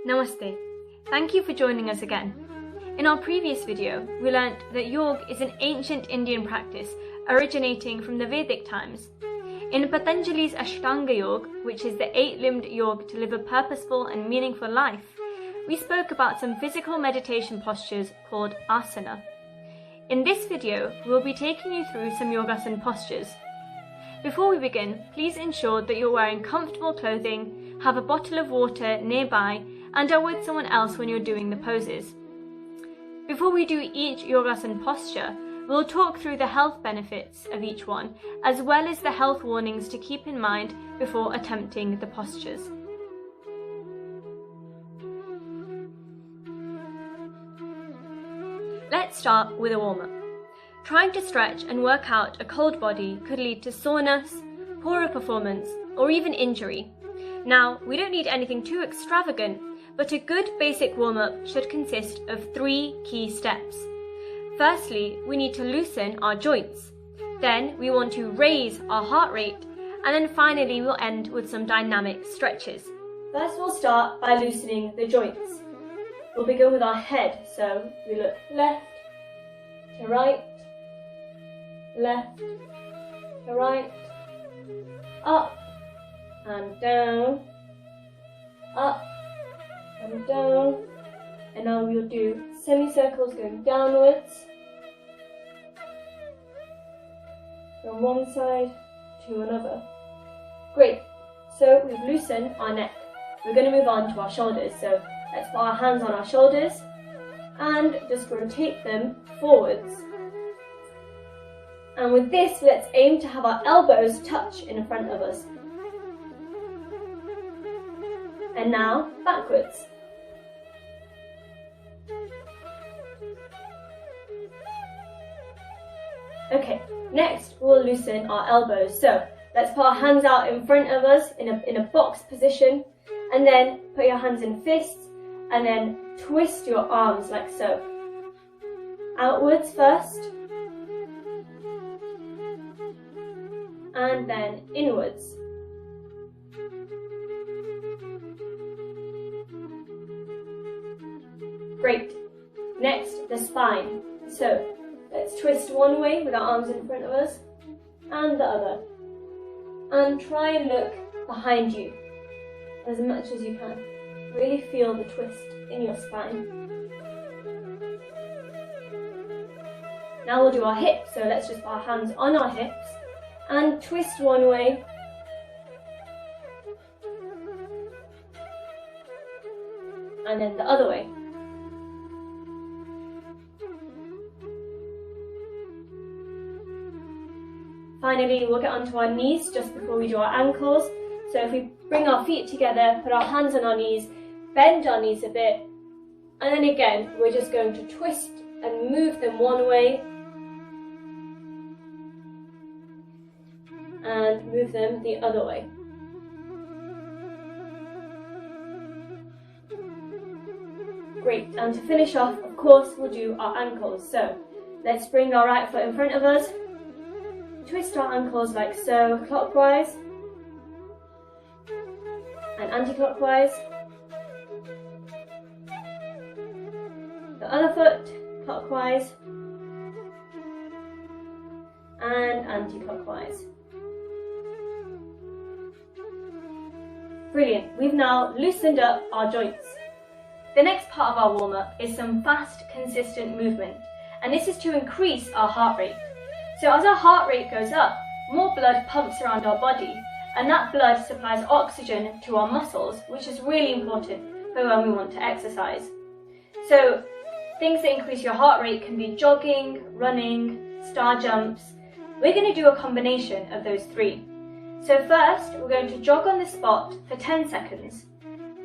Namaste. Thank you for joining us again. In our previous video, we learnt that yoga is an ancient Indian practice originating from the Vedic times. In Patanjali's Ashtanga Yoga, which is the 8-limbed yoga to live a purposeful and meaningful life, we spoke about some physical meditation postures called asana. In this video, we'll be taking you through some yogasana postures. Before we begin, please ensure that you're wearing comfortable clothing, have a bottle of water nearby, and are with someone else when you're doing the poses. Before we do each yogasana posture, we'll talk through the health benefits of each one, as well as the health warnings to keep in mind before attempting the postures. Let's start with a warm-up. Trying to stretch and work out a cold body could lead to soreness, poorer performance, or even injury. Now, we don't need anything too extravagant, but a good basic warm-up should consist of 3 key steps. Firstly, we need to loosen our joints. Then we want to raise our heart rate, and then finally we'll end with some dynamic stretches. First, we'll start by loosening the joints. We'll begin with our head, so we look left to right, left to right, up and down, up and down, and now we'll do semicircles going downwards from one side to another. Great, so we've loosened our neck. We're going to move on to our shoulders, so let's put our hands on our shoulders and just rotate them forwards. And with this, let's aim to have our elbows touch in front of us. And now, backwards. Okay, next we'll loosen our elbows. So let's put our hands out in front of us in a box position, and then put your hands in fists, and then twist your arms like so. Outwards first, and then inwards. Great. Next, the spine. So let's twist one way with our arms in front of us, and the other. And try and look behind you as much as you can. Really feel the twist in your spine. Now we'll do our hips, so let's just put our hands on our hips and twist one way and then the other way. Finally, we'll get onto our knees just before we do our ankles. So if we bring our feet together, put our hands on our knees, bend our knees a bit, and then again, we're just going to twist and move them one way, and move them the other way. Great, and to finish off, of course, we'll do our ankles. So let's bring our right foot in front of us, twist our ankles like so, clockwise and anti-clockwise. The other foot, clockwise and anti-clockwise. Brilliant, we've now loosened up our joints. The next part of our warm-up is some fast, consistent movement, and this is to increase our heart rate. So as our heart rate goes up, more blood pumps around our body, and that blood supplies oxygen to our muscles, which is really important for when we want to exercise. So things that increase your heart rate can be jogging, running, star jumps. We're going to do a combination of those 3. So first, we're going to jog on the spot for 10 seconds.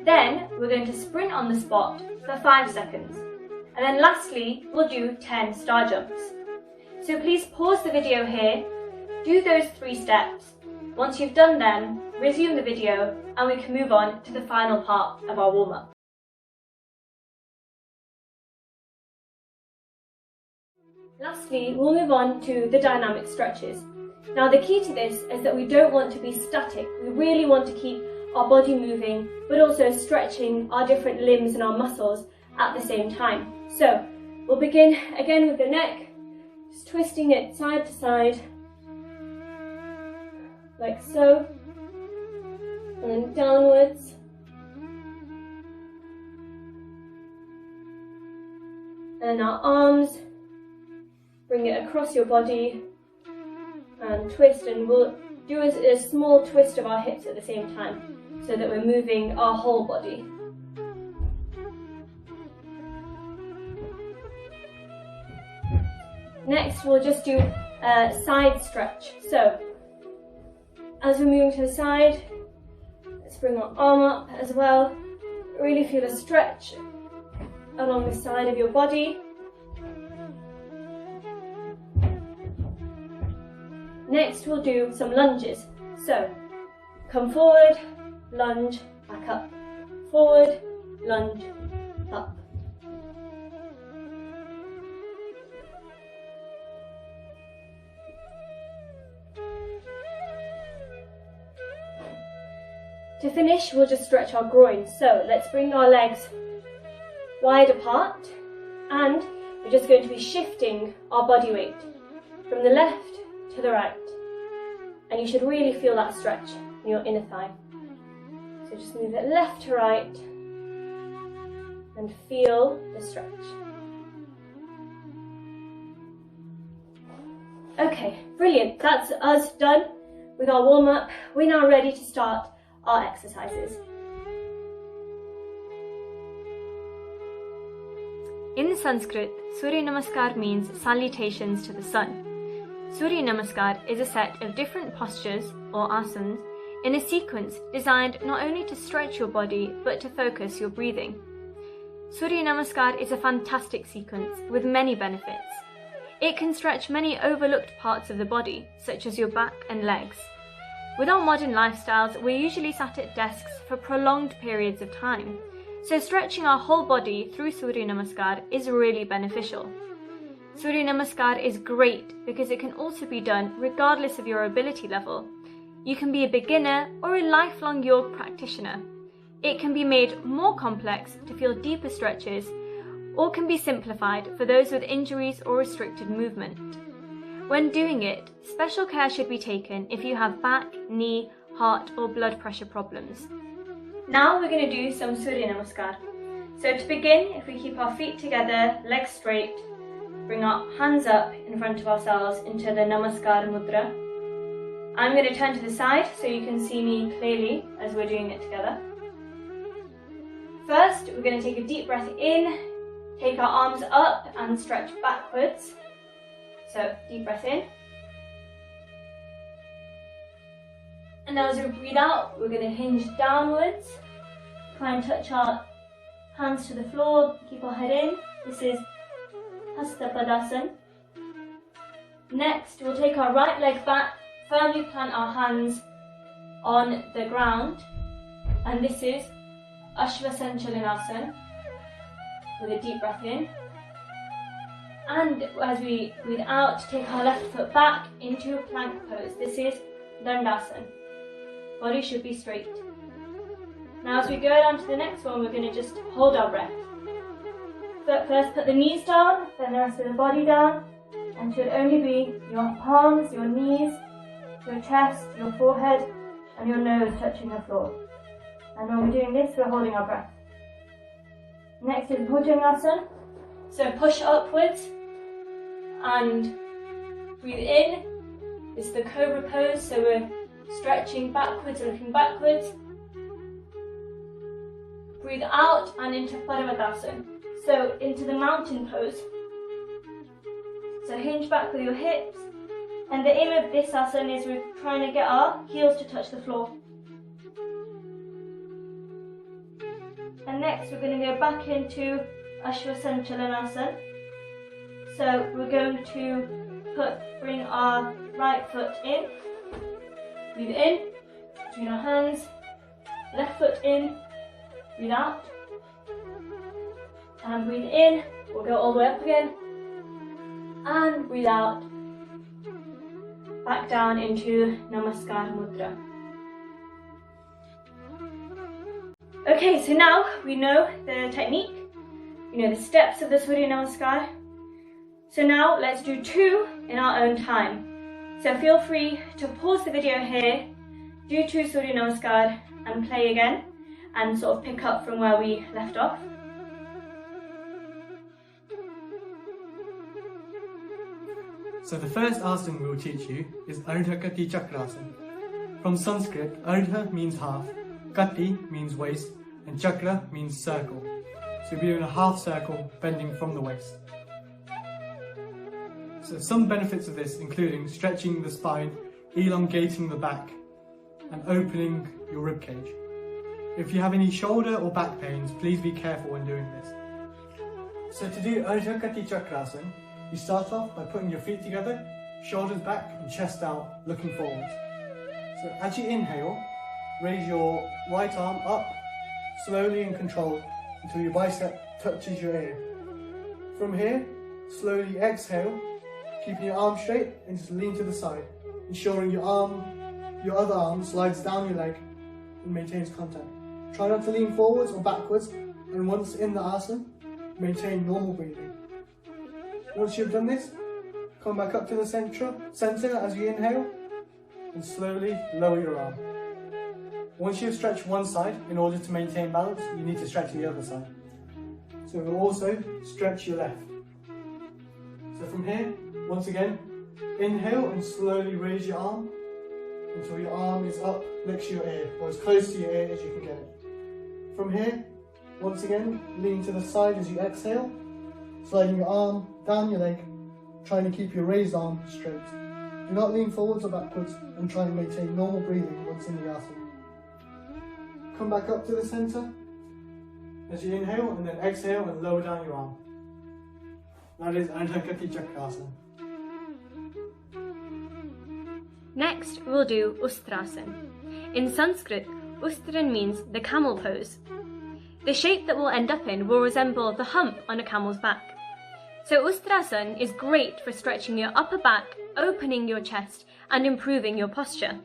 Then we're going to sprint on the spot for 5 seconds. And then lastly, we'll do 10 star jumps. So please pause the video here, do those 3 steps. Once you've done them, resume the video and we can move on to the final part of our warm-up. Lastly, we'll move on to the dynamic stretches. Now the key to this is that we don't want to be static. We really want to keep our body moving, but also stretching our different limbs and our muscles at the same time. So we'll begin again with the neck, just twisting it side to side, like so, and then downwards. And our arms, bring it across your body and twist, and we'll do a small twist of our hips at the same time so that we're moving our whole body. Next, we'll just do a side stretch. So, as we're moving to the side, let's bring our arm up as well. Really feel a stretch along the side of your body. Next, we'll do some lunges. So, come forward, lunge, back up. Forward, lunge, up. To finish, we'll just stretch our groins. So let's bring our legs wide apart, and we're just going to be shifting our body weight from the left to the right. And you should really feel that stretch in your inner thigh. So just move it left to right and feel the stretch. Okay, brilliant. That's us done with our warm-up. We're now ready to start our exercises. In Sanskrit, Surya Namaskar means salutations to the sun. Surya Namaskar is a set of different postures, or asanas, in a sequence designed not only to stretch your body, but to focus your breathing. Surya Namaskar is a fantastic sequence with many benefits. It can stretch many overlooked parts of the body, such as your back and legs. With our modern lifestyles, we're usually sat at desks for prolonged periods of time, so stretching our whole body through Surya Namaskar is really beneficial. Surya Namaskar is great because it can also be done regardless of your ability level. You can be a beginner or a lifelong yoga practitioner. It can be made more complex to feel deeper stretches, or can be simplified for those with injuries or restricted movement. When doing it, special care should be taken if you have back, knee, heart or blood pressure problems. Now we're going to do some Surya Namaskar. So to begin, if we keep our feet together, legs straight, bring our hands up in front of ourselves into the Namaskar Mudra. I'm going to turn to the side so you can see me clearly as we're doing it together. First, we're going to take a deep breath in, take our arms up and stretch backwards. So, deep breath in. And now as we breathe out, we're going to hinge downwards. Try and touch our hands to the floor, keep our head in. This is Hasta Padasana. Next, we'll take our right leg back, firmly plant our hands on the ground. And this is Ashvasanchalanasana, with a deep breath in. And as we breathe out, take our left foot back into a plank pose. This is Dandasana. Body should be straight. Now as we go down to the next one, we're going to just hold our breath. But first put the knees down, then the rest of the body down, and should only be your palms, your knees, your chest, your forehead, and your nose touching the floor. And when we're doing this, we're holding our breath. Next is Bhujangasana. So push upwards and breathe in. This is the Cobra pose, so we're stretching backwards and looking backwards. Breathe out and into Parvatasana, so into the mountain pose. So hinge back with your hips, and the aim of this asana is we're trying to get our heels to touch the floor. And next we're going to go back into Ashvasanchalanasana. So we're going to bring our right foot in, breathe in, between our hands, left foot in, breathe out, and breathe in, we'll go all the way up again, and breathe out, back down into Namaskar Mudra. Okay, so now we know the technique, we know the steps of the Surya Namaskar. So now let's do 2 in our own time. So feel free to pause the video here, do 2 Surya Namaskar and play again and sort of pick up from where we left off. So the first asana we will teach you is Ardha Kati Chakrasana. From Sanskrit, Ardha means half, Kati means waist, and Chakra means circle. So you'll be doing a half circle bending from the waist. So some benefits of this including stretching the spine, elongating the back, and opening your rib cage. If you have any shoulder or back pains, please be careful when doing this. So to do Ardha Kati Chakrasana, you start off by putting your feet together, shoulders back and chest out, looking forwards. So as you inhale, raise your right arm up, slowly and controlled, until your bicep touches your ear. From here, slowly exhale, keeping your arm straight and just lean to the side, ensuring your other arm slides down your leg and maintains contact. Try not to lean forwards or backwards, and once in the asana, maintain normal breathing. Once you've done this, come back up to the center as you inhale and slowly lower your arm. Once you've stretched one side, in order to maintain balance, you need to stretch the other side. So we'll also stretch your left. So from here, once again, inhale and slowly raise your arm until your arm is up next to your ear, or as close to your ear as you can get it. From here, once again, lean to the side as you exhale, sliding your arm down your leg, trying to keep your raised arm straight. Do not lean forwards or backwards, and try and maintain normal breathing once in the asana. Come back up to the center as you inhale, and then exhale and lower down your arm. That is Ardha Kati Chakrasana. Next, we'll do Ustrasana. In Sanskrit, Ustran means the camel pose. The shape that we'll end up in will resemble the hump on a camel's back. So Ustrasana is great for stretching your upper back, opening your chest, and improving your posture.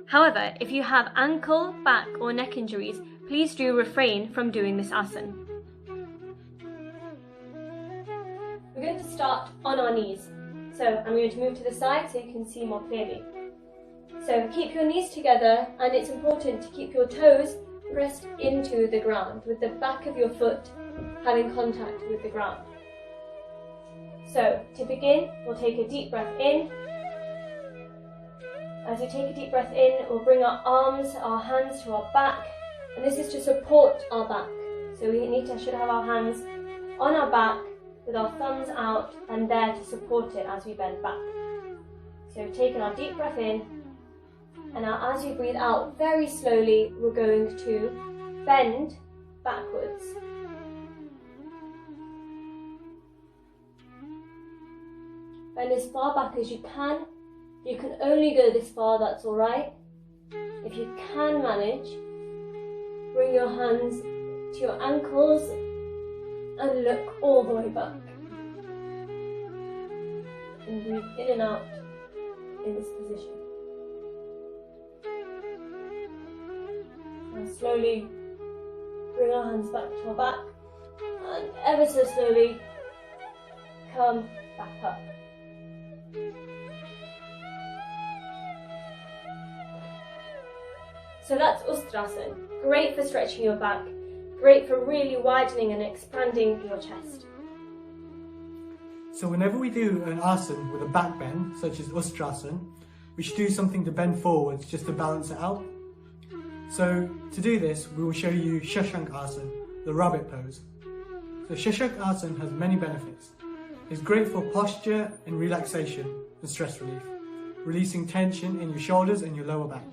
However, if you have ankle, back, or neck injuries, please do refrain from doing this asana. We're going to start on our knees. So I'm going to move to the side so you can see more clearly. So keep your knees together, and it's important to keep your toes pressed into the ground with the back of your foot having contact with the ground. So to begin, we'll take a deep breath in. As you take a deep breath in, we'll bring our arms, our hands to our back, and this is to support our back. So we should have our hands on our back with our thumbs out and there to support it as we bend back. So we've taken our deep breath in, and now as you breathe out very slowly, we're going to bend backwards. Bend as far back as you can. You can only go this far, that's alright. If you can manage, bring your hands to your ankles and look all the way back. And breathe in and out in this position. And slowly bring our hands back to our back, and ever so slowly come back up. So that's Ustrasana. Great for stretching your back, great for really widening and expanding your chest. So whenever we do an asana with a back bend, such as Ustrasana, we should do something to bend forwards just to balance it out. So to do this, we will show you Shashank Asana, the rabbit pose. So Shashank Asana has many benefits. It's great for posture and relaxation and stress relief, releasing tension in your shoulders and your lower back.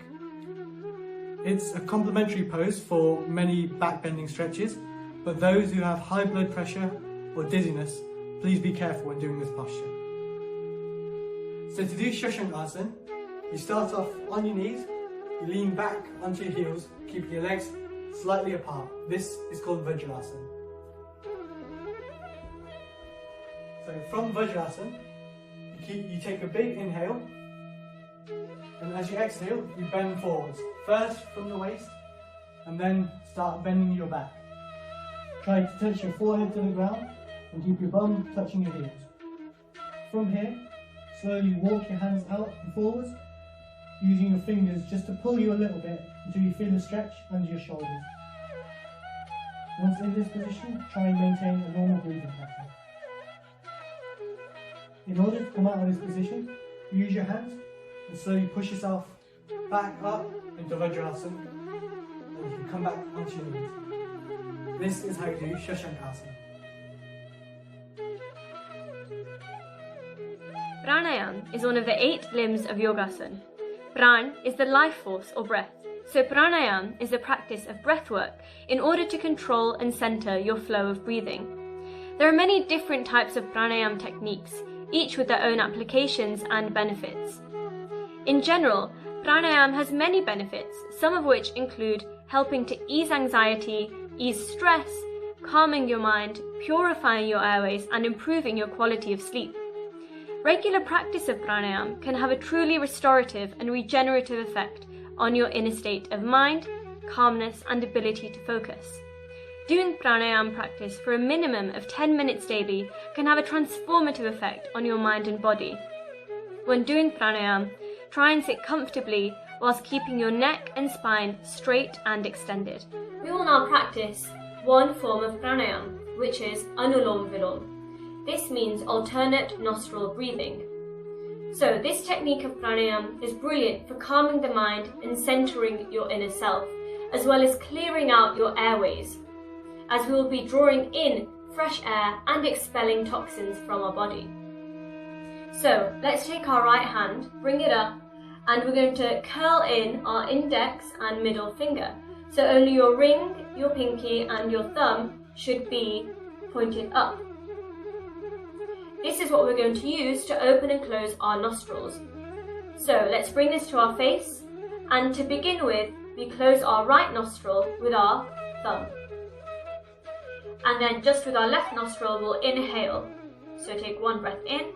It's a complementary pose for many back bending stretches, but those who have high blood pressure or dizziness, please be careful when doing this posture. So to do Shashank Asana, you start off on your knees, you lean back onto your heels, keeping your legs slightly apart. This is called Vajrasana. So from Vajrasana, you take a big inhale, and as you exhale, you bend forwards. First from the waist, and then start bending your back. Try to touch your forehead to the ground and keep your bum touching your heels. From here, slowly walk your hands out and forwards, using your fingers just to pull you a little bit until you feel a stretch under your shoulders. Once in this position, try and maintain a normal breathing pattern. In order to come out of this position, use your hands and slowly push yourself back up into Vajrasana, and you can come back onto your knees. This is how you do Shashankasana. Pranayama is one of the 8 limbs of Yogasana. Pran is the life force or breath, so pranayama is the practice of breath work in order to control and center your flow of breathing. There are many different types of pranayama techniques, each with their own applications and benefits. In general, pranayama has many benefits, some of which include helping to ease anxiety, ease stress, calming your mind, purifying your airways, and improving your quality of sleep. Regular practice of pranayama can have a truly restorative and regenerative effect on your inner state of mind, calmness, and ability to focus. Doing pranayama practice for a minimum of 10 minutes daily can have a transformative effect on your mind and body. When doing pranayama, try and sit comfortably whilst keeping your neck and spine straight and extended. We will now practice one form of pranayama, which is Anulom Vilom. This means alternate nostril breathing. So this technique of pranayama is brilliant for calming the mind and centering your inner self, as well as clearing out your airways, as we will be drawing in fresh air and expelling toxins from our body. So let's take our right hand, bring it up, and we're going to curl in our index and middle finger. So only your ring, your pinky, and your thumb should be pointed up. This is what we're going to use to open and close our nostrils. So let's bring this to our face, and to begin with, we close our right nostril with our thumb. And then just with our left nostril, we'll inhale. So take one breath in.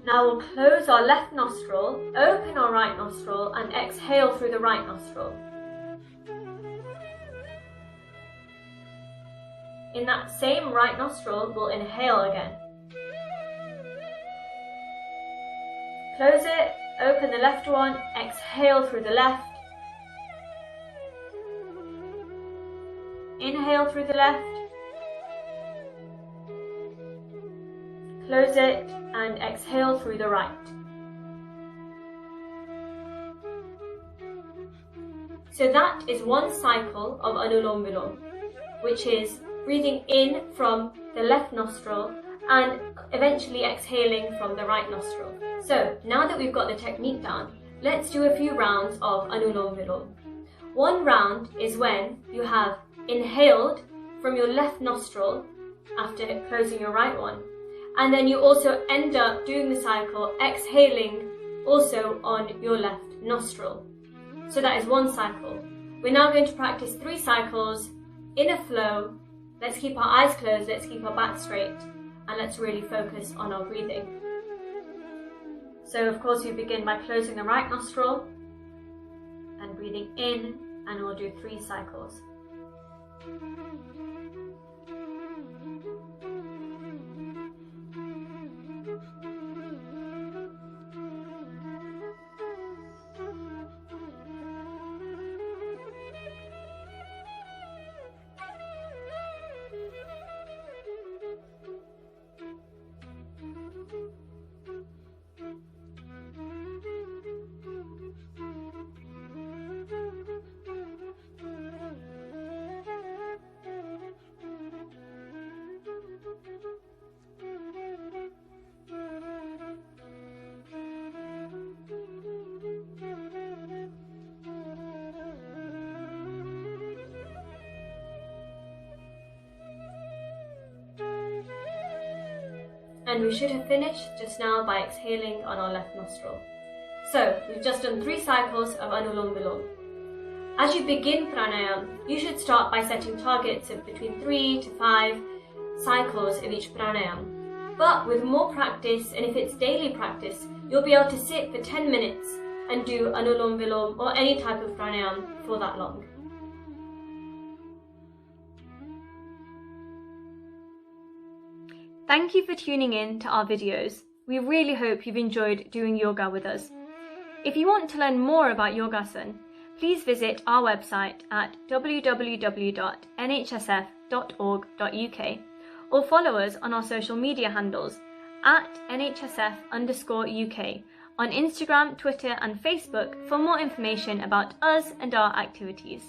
Now we'll close our left nostril, open our right nostril, and exhale through the right nostril. In that same right nostril, we'll inhale again. Close it, open the left one, exhale through the left. Inhale through the left. Close it and exhale through the right. So that is one cycle of Anulom Vilom, which is breathing in from the left nostril and eventually exhaling from the right nostril. So now that we've got the technique down, let's do a few rounds of Anulom Vilom. One round is when you have inhaled from your left nostril after closing your right one, and then you also end up doing the cycle exhaling also on your left nostril. So that is one cycle. We're now going to practice 3 cycles in a flow. Let's keep our eyes closed, let's keep our back straight, and let's really focus on our breathing. So of course we begin by closing the right nostril and breathing in, and we'll do 3 cycles. And we should have finished just now by exhaling on our left nostril. So we've just done 3 cycles of Anulom Vilom. As you begin pranayama, you should start by setting targets of between 3 to 5 cycles of each pranayama. But with more practice, and if it's daily practice, you'll be able to sit for 10 minutes and do Anulom Vilom or any type of pranayama for that long. Thank you for tuning in to our videos. We really hope you've enjoyed doing yoga with us. If you want to learn more about Yogasan, please visit our website at www.nhsf.org.uk or follow us on our social media handles at NHSF_UK on Instagram, Twitter and Facebook for more information about us and our activities.